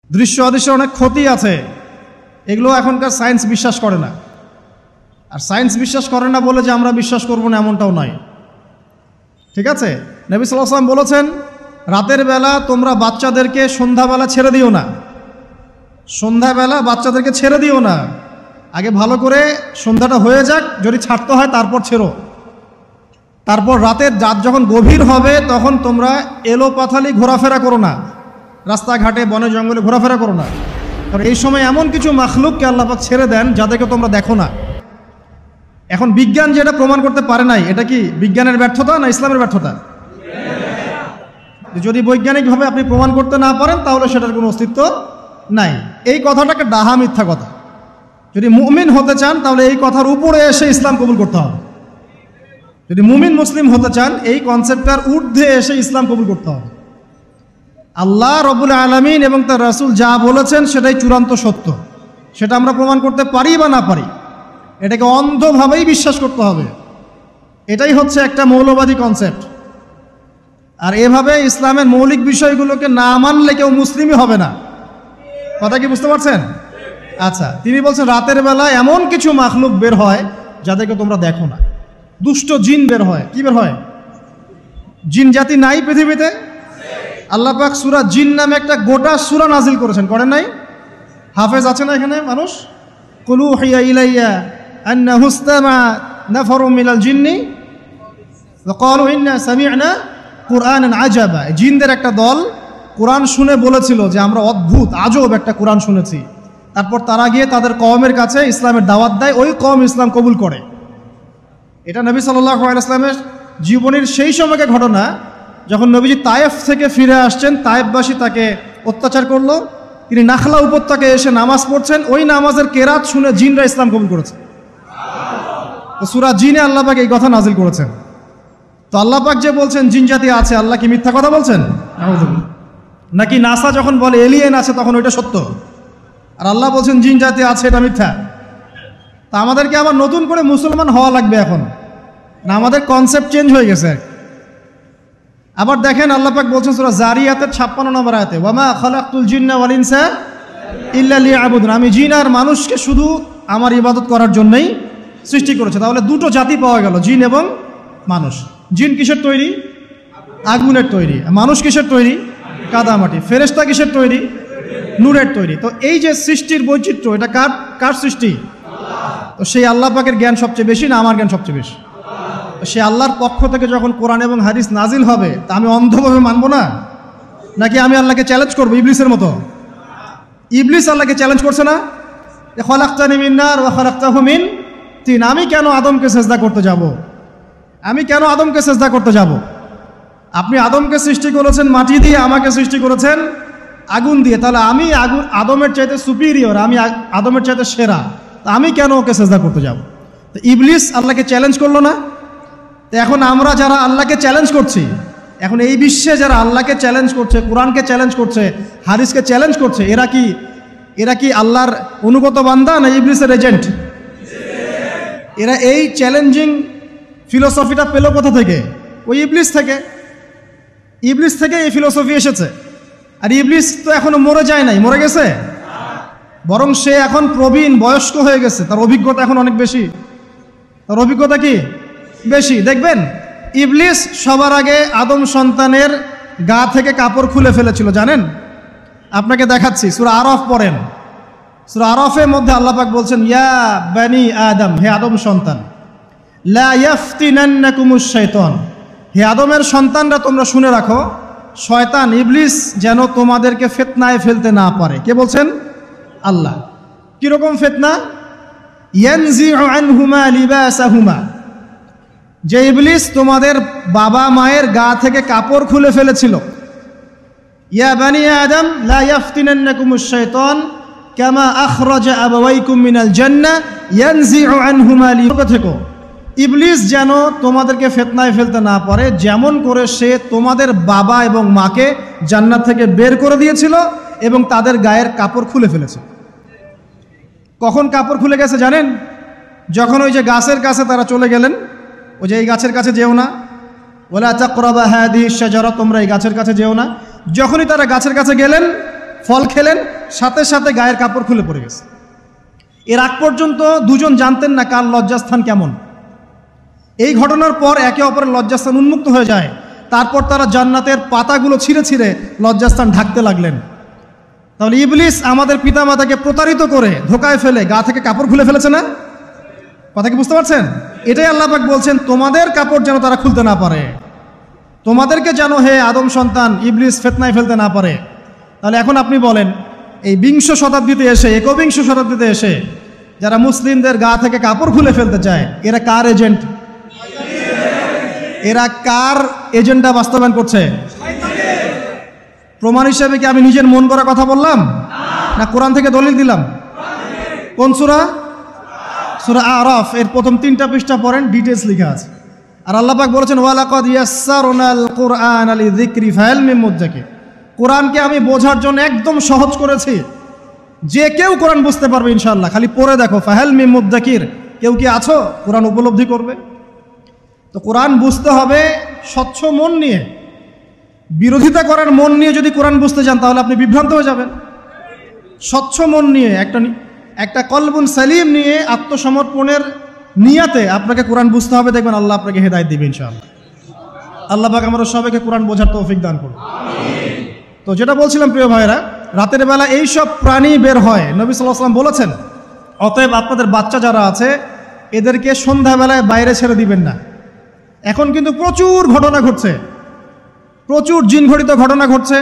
দৃশ্য অদৃশ্য অনেক ক্ষতি আছে, এগুলো এখনকার সায়েন্স বিশ্বাস করে না। আর সায়েন্স বিশ্বাস করে না বলে যে আমরা বিশ্বাস করব না এমনটাও নয়, ঠিক আছে? নবী সাল্লাল্লাহু আলাইহি ওয়াসাল্লাম বলেছেন, রাতের বেলা তোমরা বাচ্চাদেরকে সন্ধ্যাবেলা ছেড়ে দিও না, সন্ধ্যাবেলা বাচ্চাদেরকে ছেড়ে দিও না, আগে ভালো করে সন্ধ্যাটা হয়ে যাক, যদি ছাড়তে হয় তারপর ছেড়ো। তারপর রাতের রাত যখন গভীর হবে তখন তোমরা এলোপাথালি ঘোরাফেরা করো না, রাস্তাঘাটে বনে জঙ্গলে ঘোরাফেরা করো না, কারণ এই সময় এমন কিছু মাখলুককে আল্লাহ পাক ছেড়ে দেন যাদেরকে তোমরা দেখো না। এখন বিজ্ঞান যেটা প্রমাণ করতে পারে নাই, এটা কি বিজ্ঞানের ব্যর্থতা না ইসলামের ব্যর্থতা? যদি বৈজ্ঞানিকভাবে আপনি প্রমাণ করতে না পারেন তাহলে সেটার কোনো অস্তিত্ব নাই। এই কথাটাকে ডাহা মিথ্যা কথা। যদি মুমিন হতে চান তাহলে এই কথার উপরে এসে ইসলাম কবুল করতে হবে। যদি মুমিন মুসলিম হতে চান এই কনসেপ্টটার ঊর্ধ্বে এসে ইসলাম কবুল করতে হবে। আল্লাহ রব্বুল আলামিন এবং তার রাসূল যা বলেছেন সেটাই চূড়ান্ত সত্য, সেটা আমরা প্রমাণ করতে পারি বা না পারি, এটাকে অন্ধভাবেই বিশ্বাস করতে হবে। এটাই হচ্ছে একটা মৌলবাদী কনসেপ্ট। আর এভাবে ইসলামের মৌলিক বিষয়গুলোকে না মানলে কেউ মুসলিমই হবে না। কথা কি বুঝতে পারছেন? আচ্ছা, তিনি বলছেন রাতের বেলা এমন কিছু মাখলুক বের হয় যাদেরকে তোমরা দেখো না। দুষ্ট জিন বের হয়। কি বের হয়? জিন জাতি নাই পৃথিবীতে? আল্লাহ পাক সূরা জিন নামে একটা গোটা সূরা নাজিল করেছেন, করেন নাই? হাফেজ আছে না এখানে মানুষ? কুল উহিয়া ইলাইয়া আন্নাহু ইসতামা নাফারুম মিনাল জিন্নি ওয়া ক্বালু ইন্না সামি'না কুরআনান আজাবা। জিনদের একটা দল কোরআন শুনে বলেছিল যে আমরা অদ্ভুত আজব একটা কোরআন শুনেছি। তারপর তারা গিয়ে তাদের কওমের কাছে ইসলামের দাওয়াত দেয়, ওই কওম ইসলাম কবুল করে। এটা নবী সাল্লাল্লাহু আলাইহি ওয়াসাল্লামের জীবনের সেই সময়কার ঘটনা, যখন নবীজি তায়েফ থেকে ফিরে আসছেন, তায়েফবাসী তাকে অত্যাচার করলো, তিনি নাখলা উপত্যকায় এসে নামাজ পড়ছেন, ওই নামাজের কেরাত শুনে জিনরা ইসলাম কবুল করেছে। তো সূরা জিনে আল্লাহ পাক এই কথা নাজিল করেছেন। তো আল্লাহ পাক যে বলছেন জিন জাতি আছে, আল্লাহ কি মিথ্যা কথা বলছেন? নাকি নাসা যখন বলে এলিয়েন আছে তখন ওইটা সত্য, আর আল্লাহ বলছেন জিন জাতি আছে এটা মিথ্যা? তা আমাদেরকে আবার নতুন করে মুসলমান হওয়া লাগবে এখন না? আমাদের কনসেপ্ট চেঞ্জ হয়ে গেছে। আবার দেখেন আল্লাহ পাক বলছেন সূরা জারিয়াতের 56 নম্বর আয়াতে, ওয়ামা খালাকতুল জিন্না ওয়াল ইনসা ইল্লা লিয়াবুদুন, আমি জিন আর মানুষকে শুধু আমার ইবাদত করার জন্যই সৃষ্টি করেছে। তাহলে দুটো জাতি পাওয়া গেল, জিন এবং মানুষ। জিন কিসের তৈরি? আগুনের তৈরি। মানুষ কিসের তৈরি? কাদামাটি। ফেরেশতা কিসের তৈরি? নূরের তৈরি। তো এই যে সৃষ্টির বৈচিত্র্য, এটা কার সৃষ্টি? তো সেই আল্লাহ পাকের জ্ঞান সবচেয়ে বেশি না আমার জ্ঞান সবচেয়ে বেশি? সে আল্লাহর পক্ষ থেকে যখন কোরআন এবং হাদিস নাজিল হবে তা আমি অন্ধভাবে মানব না, নাকি আমি আল্লাহকে চ্যালেঞ্জ করবো ইবলিসের মতো? ইবলিস আল্লাহকে চ্যালেঞ্জ করছে না, খালাকতানি মিন নার ওয়া খালাকতাহু মিন তিন, আমি কেন আদমকে সেজদা করতে যাব? আমি কেন আদমকে সেজদা করতে যাব? আপনি আদমকে সৃষ্টি করেছেন মাটি দিয়ে, আমাকে সৃষ্টি করেছেন আগুন দিয়ে, তাহলে আমি আদমের চাইতে সুপিরিয়র, আমি আদমের চাইতে সেরা, তা আমি কেন ওকে সেজদা করতে যাব? তো ইবলিস আল্লাহকে চ্যালেঞ্জ করলো না? তো এখন আমরা যারা আল্লাহকে চ্যালেঞ্জ করছি, এখন এই বিশ্বে যারা আল্লাহকে চ্যালেঞ্জ করছে, কোরআনকে চ্যালেঞ্জ করছে, হাদিসকে চ্যালেঞ্জ করছে, এরা কি আল্লাহর অনুগত বান্দা না ইবলিসের এজেন্ট? এরা এই চ্যালেঞ্জিং ফিলোসফিটা পেল কোথা থেকে? ওই ইবলিস থেকে। ইবলিস থেকে এই ফিলোসফি এসেছে। আর ইবলিস তো এখনো মরে যায় নাই, মরে গেছে, বরং সে এখন প্রবীণ বয়স্ক হয়ে গেছে, তার অভিজ্ঞতা এখন অনেক বেশি। তার অভিজ্ঞতা কি বেশি? দেখবেন ইবলিস সবার আগে আদম সন্তানের গা থেকে কাপড় খুলে ফেলেছিল, জানেন? আপনাকে দেখাচ্ছি, সূরা আরাফ পড়েন। সূরা আরাফের মধ্যে আল্লাহ পাক বলছেন, ইয়া বানি আদম, হে আদম সন্তান, লা ইয়াফতিনান্নাকুমুশ শাইতান, হে আদমের সন্তানরা তোমরা শুনে রাখো, শয়তান ইবলিস যেন তোমাদেরকে ফিতনায় ফেলতে না পারে। কে বলছেন? আল্লাহ। কিরকম ফিতনা? ইয়ানজিউ আনহুমা লিবাসাহুমা, যে ইবলিস তোমাদের বাবা মায়ের গা থেকে কাপড় খুলে ফেলেছিল। ইয়া বানি আদম লা ইয়াফতিনান্নাকুমুশ শাইতান কামা আখরাজা আবাওয়াইকুম মিনাল জান্নাহ ইয়ানজিউ আনহুমা লিবাসাহুমা, ইবলিস যেন তোমাদেরকে ফিতনায় ফেলতে না পারে, যেমন করে সে তোমাদের বাবা এবং মাকে জান্নাত থেকে বের করে দিয়েছিল এবং তাদের গায়ের কাপড় খুলে ফেলেছে। কখন কাপড় খুলে গেছে জানেন? যখন ওই যে গাছের কাছে তারা চলে গেলেন, ওই যে এই গাছের কাছে যেও না, ওয়ালা তাকরাবা হাদিহিশ শাজারা, তোমরা এই গাছের কাছে যেও না। যখনই তারা গাছের কাছে গেলেন, ফল খেলেন, সাথে সাথে গায়ের কাপড় খুলে পড়ে গেছে। এর আগ পর্যন্ত দুজন জানতেন না কার লজ্জাস্থান কেমন। এই ঘটনার পর একে অপরের লজ্জাস্থান উন্মুক্ত হয়ে যায়। তারপর তারা জান্নাতের পাতাগুলো ছিঁড়ে ছিঁড়ে লজ্জাস্থান ঢাকতে লাগলেন। তাহলে ইবলিস আমাদের পিতামাতাকে প্রতারিত করে ধোকায় ফেলে গা থেকে কাপড় খুলে ফেলেছে না? কথা কি বুঝতে পারছেন? এটাই আল্লাহ পাক বলছেন, তোমাদের কাপড় যেন তারা খুলতে না পারে, তোমাদেরকে যেন হে আদম সন্তান ইবলিস ফিতনায় ফেলতে না পারে। তাহলে এখন আপনি বলেন, এই 20 শতাব্দীতে এসে, 21 শতাব্দীতে এসে যারা মুসলিমদের গা থেকে কাপড় খুলে ফেলতে চায়, এরা কার এজেন্ট? এরা কার এজেন্ডা বাস্তবায়ন করছে? প্রমাণ হিসেবে কি আমি নিজের মন করা কথা বললাম, না কোরআন থেকে দলিল দিলাম? কোন সূরা? সূরা আরাফ এর প্রথম 3টা পৃষ্ঠা পড়েন, ডিটেইলস লেখা আছে। আর আল্লাহ পাক বলেছেন, ওয়ালাকাদ ইয়াসসারনাল কুরআনা লিযিকরি ফাহাল মিন মুদ্দাকির। কোরআনকে আমি বোঝার জন্য একদম সহজ করেছি, যে কেউ কোরআন বুঝতে পারবে ইনশাআল্লাহ। খালি পড়ে দেখো, ফাহাল মিন মুদ্দাকির, কেউ কি আছো কোরআন উপলব্ধি করবে? তো কোরআন বুঝতে হবে স্বচ্ছ মন নিয়ে। বিরোধিতা করার মন নিয়ে যদি কোরআন বুঝতে যান তাহলে আপনি বিভ্রান্ত হয়ে যাবেন। স্বচ্ছ মন নিয়ে, একটা কলবুন সালিম নিয়ে, আত্মসমর্পণের নিয়াতে আপনাকে কোরআন বুঝতে হবে। দেখবেন আল্লাহ আপনাকে হেদায়েত দিবে ইনশাআল্লাহ। আল্লাহ পাক আমরা সবাইকে কোরআন বোঝার তৌফিক দান করুন। তো যেটা বলছিলাম প্রিয় ভাইরা, রাতের বেলা এই সব প্রাণী বের হয়, নবী সাল্লাল্লাহু আলাইহি ওয়াসাল্লাম বলেছেন, অতএব আপনাদের বাচ্চা যারা আছে এদেরকে সন্ধ্যাবেলায় বাইরে ছেড়ে দিবেন না। এখন কিন্তু প্রচুর ঘটনা ঘটছে, প্রচুর জিনঘটিত ঘটনা ঘটছে,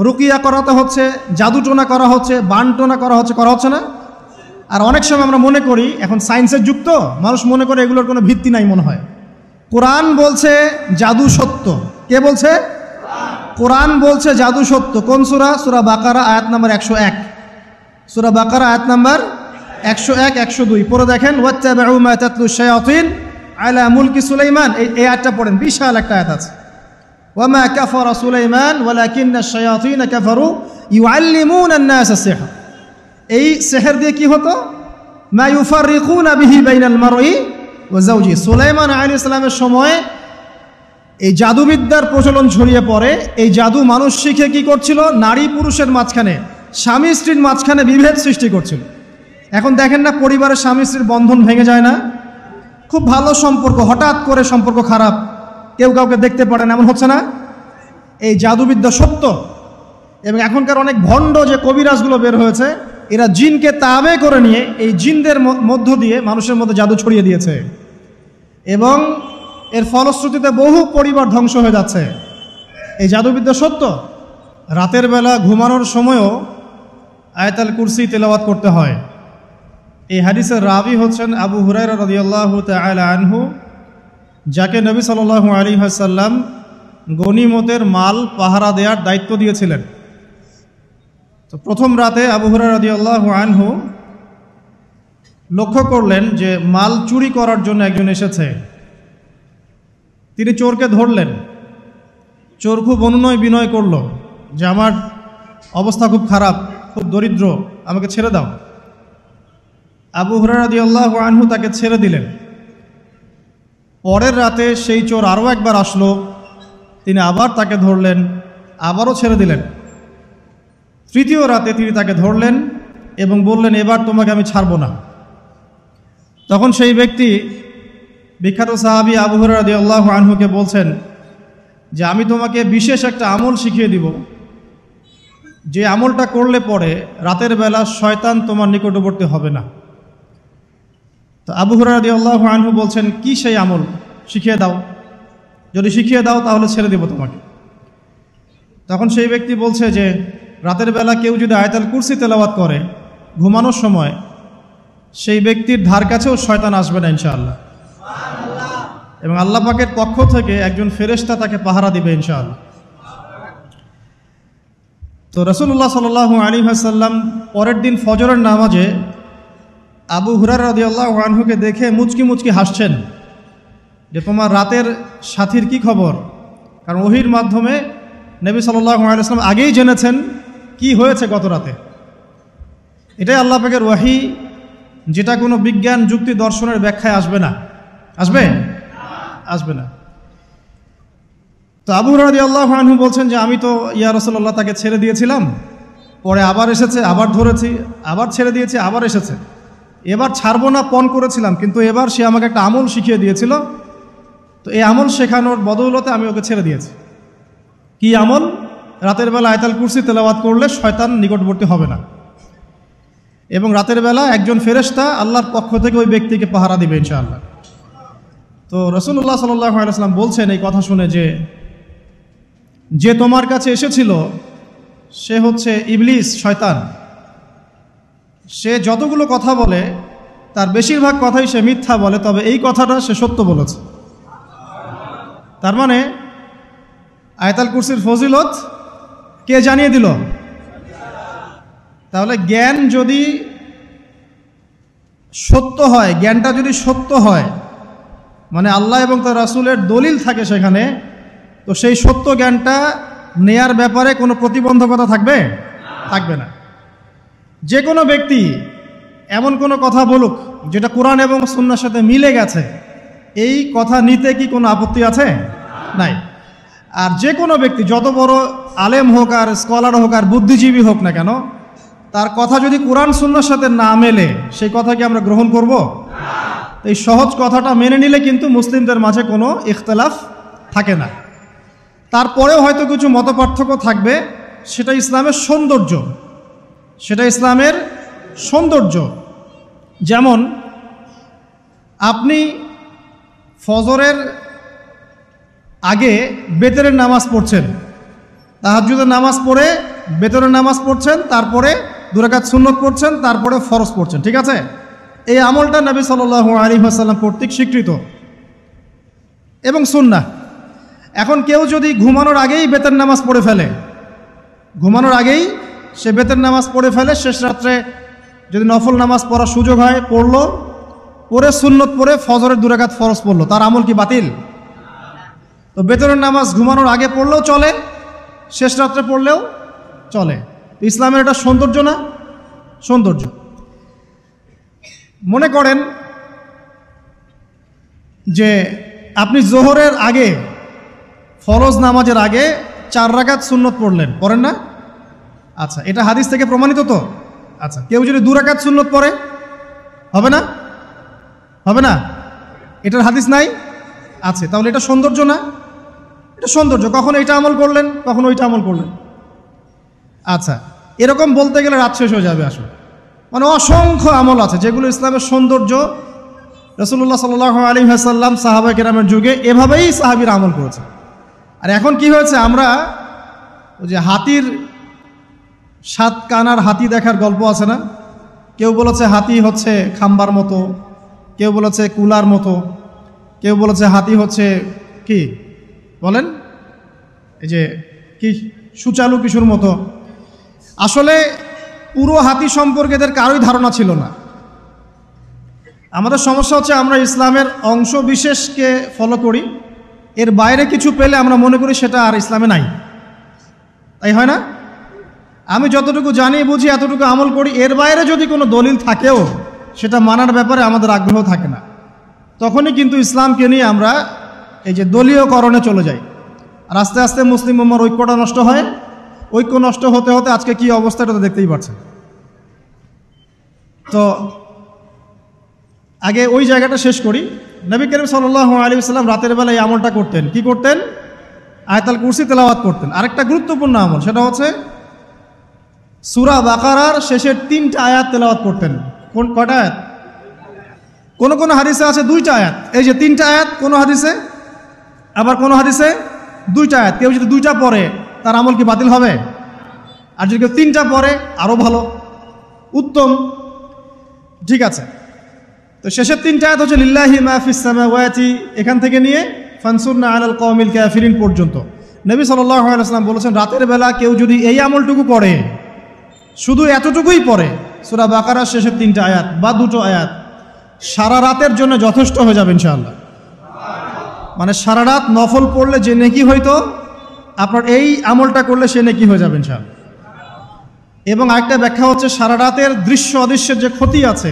রুকিয়া করাতে হচ্ছে, জাদুটোনা করা হচ্ছে, বানটোনা করা হচ্ছে না? আর অনেক সময় আমরা মনে করি, এখন সায়েন্সের যুগ তো, মানুষ মনে করে এগুলোর কোনো ভিত্তি নাই মনে হয়। কোরআন বলছে জাদু সত্য। কে বলছে? কোরআন বলছে জাদু সত্য। কোন সূরা? সূরা বাকারা আয়াত নাম্বার 101। সূরা বাকারা আয়াত নাম্বার 101, 102 পড়ে দেখেন। ওয়াত্তাবাউ মা তাতলু শায়াতিন আলা মুলকি সুলাইমান, এই আয়াতটা পড়েন, বিশাল একটা আয়াত আছে। ওয়ামা কাফারা সুলাইমান ওয়ালাকিন্না শায়াতিন কাফারু ইউআল্লিমুনা আন-নাস আস-সিহর। এই সিহর দিয়ে কি হতো? মা ইউফাররিকুনা বিহি বাইনাল মারই ওয়া যাওজি। সুলাইমান আলাইহিস সালামের সময় এই জাদুবিদ্যার প্রচলন ছড়িয়ে পড়ে। এই জাদু মানুষ শিখে কি করছিল? নারী পুরুষের মাঝখানে, স্বামী স্ত্রীর মাঝখানে বিভেদ সৃষ্টি করছিল। এখন দেখেন না, পরিবারের স্বামী স্ত্রীর বন্ধন ভেঙে যায় না? খুব ভালো সম্পর্ক, হঠাৎ করে সম্পর্ক খারাপ, কেউ কাউকে দেখতে পারে না, এমন হচ্ছে না? এই জাদুবিদ্যা সত্য। এবং এখনকার অনেক ভণ্ড যে কবিরাজগুলো বের হয়েছে, এরা জিনকে তাবে করে নিয়ে এই জিনদের মধ্য দিয়ে মানুষের মধ্যে জাদু ছড়িয়ে দিয়েছে, এবং এর ফলশ্রুতিতে বহু পরিবার ধ্বংস হয়ে যাচ্ছে। এই জাদুবিদ্যা সত্য। রাতের বেলা ঘুমানোর সময়ও আয়াতুল কুরসি তেলাওয়াত করতে হয়। এই হাদিসের রাবি হচ্ছেন আবু হুরায়রা রাদিয়াল্লাহু তাআলা আনহু, যাকে নবী সাল্লাল্লাহু আলাইহি ওয়াসাল্লাম গনিমতের মাল পাহারা দেওয়ার দায়িত্ব দিয়েছিলেন। তো প্রথম রাতে আবু হুরায়রা রাদিয়াল্লাহু আনহু লক্ষ্য করলেন যে মাল চুরি করার জন্য একজন এসেছে। তিনি চোরকে ধরলেন। চোর খুব অনুনয় বিনয় করল যে আমার অবস্থা খুব খারাপ, খুব দরিদ্র, আমাকে ছেড়ে দাও। আবু হুরায়রা রাদিয়াল্লাহু আনহু তাকে ছেড়ে দিলেন। পরের রাতে সেই চোর আরও একবার আসলো, তিনি আবার তাকে ধরলেন, আবারও ছেড়ে দিলেন। তৃতীয় রাতে তিনি তাকে ধরলেন এবং বললেন, এবার তোমাকে আমি ছাড়ব না। তখন সেই ব্যক্তি, বিখ্যাত সাহাবী আবু হুরায়রা রাদিয়াল্লাহু আনহুকে বলছেন যে আমি তোমাকে বিশেষ একটা আমল শিখিয়ে দিব, যে আমলটা করলে পরে রাতের বেলা শয়তান তোমার নিকটবর্তী হবে না। তো আবু হুরায়রা রাদিয়াল্লাহু আনহু বলছেন, কি সেই আমল? শিখিয়ে দাও, যদি শিখিয়ে দাও তাহলে ছেড়ে দেব তোমাকে। তখন সেই ব্যক্তি বলছে যে রাতের বেলা কেউ যদি আয়াতুল কুরসি তেলাওয়াত করে ঘুমানোর সময়, সেই ব্যক্তির ধার কাছেও শয়তান আসবে না ইনশাআল্লাহ, এবং আল্লাহ পাকের পক্ষ থেকে একজন ফেরেশতা তাকে পাহারা দিবে ইনশাআল্লাহ। তো রাসূলুল্লাহ সাল্লাল্লাহু আলাইহি ওয়াসাল্লাম পরের দিন ফজরের নামাজে আবু হুরায়রা রাদিয়াল্লাহু আনহুকে দেখে মুচকি মুচকি হাসছেন যে তোমার রাতের সাথীর কি খবর? কারণ ওহীর মাধ্যমে নবী সাল্লাল্লাহু আলাইহি ওয়াসাল্লাম আগেই জেনেছেন কি হয়েছে গত রাতে। এটাই আল্লাহ পাকের ওয়াহী, যেটা কোনো বিজ্ঞান যুক্তি দর্শনের ব্যাখ্যায় আসবে না। আসবে না। তো আবু হুরায়রা রাদিয়াল্লাহু আনহু বলছেন যে আমি তো ইয়া রাসূলুল্লাহ তাকে ছেড়ে দিয়েছিলাম, পরে আবার এসেছে, আবার ধরেছি, আবার ছেড়ে দিয়েছি, আবার এসেছে। এবার ছাড়বো না পণ করেছিলাম, কিন্তু এবার সে আমাকে একটা আমল শিখিয়ে দিয়েছিল। তো এই আমল শেখানোর বদৌলতে আমি ওকে ছেড়ে দিয়েছি। কি আমল? রাতের বেলা আয়াতুল কুরসি তেলাওয়াত করলে শয়তান নিকটবর্তী হবে না, এবং রাতের বেলা একজন ফেরেশতা আল্লাহর পক্ষ থেকে ওই ব্যক্তিকে পাহারা দিবে ইনশাআল্লাহ। তো রাসূলুল্লাহ সাল্লাল্লাহু আলাইহি ওয়াসাল্লাম বলছেন এই কথা শুনে যে তোমার কাছে এসেছিল সে হচ্ছে ইবলিস, শয়তান। সে যতগুলো কথা বলে তার বেশিরভাগ কথাই সে মিথ্যা বলে, তবে এই কথাটা সে সত্য বলেছে। তার মানে আয়াতুল কুরসির ফজিলত কে জানিয়ে দিল? তাহলে জ্ঞান যদি সত্য হয়, জ্ঞানটা যদি সত্য হয়, মানে আল্লাহ এবং তার রাসূলের দলিল থাকে সেখানে, তো সেই সত্য জ্ঞানটা নেয়ার ব্যাপারে কোনো প্রতিবন্ধকতা থাকবে? থাকবে না। যে কোনো ব্যক্তি এমন কোনো কথা বলুক যেটা কোরআন এবং সুন্নাহর সাথে মিলে গেছে, এই কথা নিতে কি কোনো আপত্তি আছে? নাই। আর যে কোনো ব্যক্তি যত বড় আলেম হোক আর স্কলার হোক আর বুদ্ধিজীবী হোক না কেন, তার কথা যদি কোরআন সুন্নাহর সাথে না মেলে সেই কথা কি আমরা গ্রহণ করব? এই সহজ কথাটা মেনে নিলে কিন্তু মুসলিমদের মাঝে কোনো ইখতিলাফ থাকে না। তারপরেও হয়তো কিছু মতপার্থক্য থাকবে, সেটা ইসলামের সৌন্দর্য, সেটা ইসলামের সৌন্দর্য। যেমন আপনি ফজরের আগে বেতরের নামাজ পড়ছেন, তাহাজ্জুদের নামাজ পড়ে বেতরের নামাজ পড়ছেন, তারপরে 2 রাকাত সুন্নত পড়ছেন, তারপরে ফরজ পড়ছেন, ঠিক আছে? এই আমলটা নবী সাল্লাল্লাহু আলাইহি ওয়াসাল্লাম কর্তৃক স্বীকৃত এবং সুন্নাহ। এখন কেউ যদি ঘুমানোর আগেই বেতের নামাজ পড়ে ফেলে, ঘুমানোর আগেই সে বেতের নামাজ পড়ে ফেলে, শেষ রাত্রে যদি নফল নামাজ পড়ার সুযোগ হয় পড়লো, পরে সুন্নত পড়ে ফজরের 2 রাকাত ফরজ পড়লো, তার আমল কি বাতিল? তো বেতরের নামাজ ঘুমানোর আগে পড়লেও চলে, শেষ রাত্রে পড়লেও চলে। ইসলামের এটা সৌন্দর্য না? সৌন্দর্য। মনে করেন যে আপনি জোহরের আগে, ফরজ নামাজের আগে 4 রাকাত সুন্নত পড়লেন, পড়েন না? আচ্ছা, এটা হাদিস থেকে প্রমাণিত তো? আচ্ছা, কেউ যদি 2 রাকাত সুন্নত পড়ে হবে না? হবে না? এটার হাদিস নাই? আছে। তাহলে এটা সৌন্দর্য না? এটা সৌন্দর্য। কখন এটা আমল করলেন, কখন ওইটা আমল করলেন। আচ্ছা, এরকম বলতে গেলে রাত শেষ হয়ে যাবে আসলে। মানে অসংখ্য আমল আছে যেগুলো ইসলামের সৌন্দর্য। রাসূলুল্লাহ সাল্লাল্লাহু আলাইহি ওয়াসাল্লাম সাহাবা কেরামের যুগে এভাবেই সাহাবীরা আমল করেছে। আর এখন কি হয়েছে, আমরা ওই যে হাতির 7 কানার হাতি দেখার গল্প আছে না? কেউ বলেছে হাতি হচ্ছে খাম্বার মতো, কেউ বলেছে কুলার মতো, কেউ বলেছে হাতি হচ্ছে কি বলেন, এই যে কি সুচালু কিশোর মতো। আসলে পুরো হাতি সম্পর্কে এদের কারোই ধারণা ছিল না। আমাদের সমস্যা হচ্ছে আমরা ইসলামের অংশ বিশেষকে ফলো করি, এর বাইরে কিছু পেলে আমরা মনে করি সেটা আর ইসলামে নাই। তাই হয় না? আমি যতটুকু জানি বুঝি এতটুকু আমল করি, এর বাইরে যদি কোনো দলিল থাকেও সেটা মানার ব্যাপারে আমাদের আগ্রহ থাকে না। তখনই কিন্তু ইসলামকে নিয়ে আমরা এই যে দলীয়করণে চলে যাই, আর আস্তে আস্তে মুসলিম উম্মার ঐক্যটা নষ্ট হয়। ঐক্য নষ্ট হতে হতে আজকে কি অবস্থা এটা তো দেখতেই পাচ্ছেন। তো আগে ওই জায়গাটা শেষ করি। নবী করিম সাল্লাল্লাহু আলাইহি ওয়াসাল্লাম রাতের বেলা এই আমলটা করতেন। কি করতেন? আয়াতুল কুরসি তেলাওয়াত করতেন। আরেকটা গুরুত্বপূর্ণ আমল, সেটা হচ্ছে সূরা বাকারার শেষের 3টা আয়াত তেলাওয়াত করতেন। কয়টা আয়াত? কোন কোন হাদিসে আছে 2টা আয়াত। এই যে 3টা আয়াত কোন হাদিসে, আবার কোন হাদিসে 2টা আয়াত। কেউ যদি 2টা পড়ে তার আমল কি বাতিল হবে? আর যদি কেউ 3টা পড়ে আরো ভালো, উত্তম। ঠিক আছে, তো শেষের 3টা আয়াত হচ্ছে লিল্লাহি মা ফিস সামাওয়াতি, এখান থেকে নিয়ে ফানসুরনা আলাল কওমিল কাফিরিন পর্যন্ত। নবী সাল্লাল্লাহু আলাইহি ওয়াসাল্লাম বলেছেন রাতের বেলা কেউ যদি এই আমলটুকু করে, শুধু এতটুকুই পড়ে, সূরা বাকারার শেষের 3টা আয়াত বা 2টো আয়াত, সারা রাতের জন্য যথেষ্ট হয়ে যাবে ইনশাআল্লাহ। মানে সারা রাত নফল পড়লে যে নেকি হইতো, আপনার এই আমলটা করলে সে নেকি হয়ে যাবে ইনশাআল্লাহ। এবং আরেকটা ব্যাখ্যা হচ্ছে সারা রাতের দৃশ্য অদৃশ্যের যে ক্ষতি আছে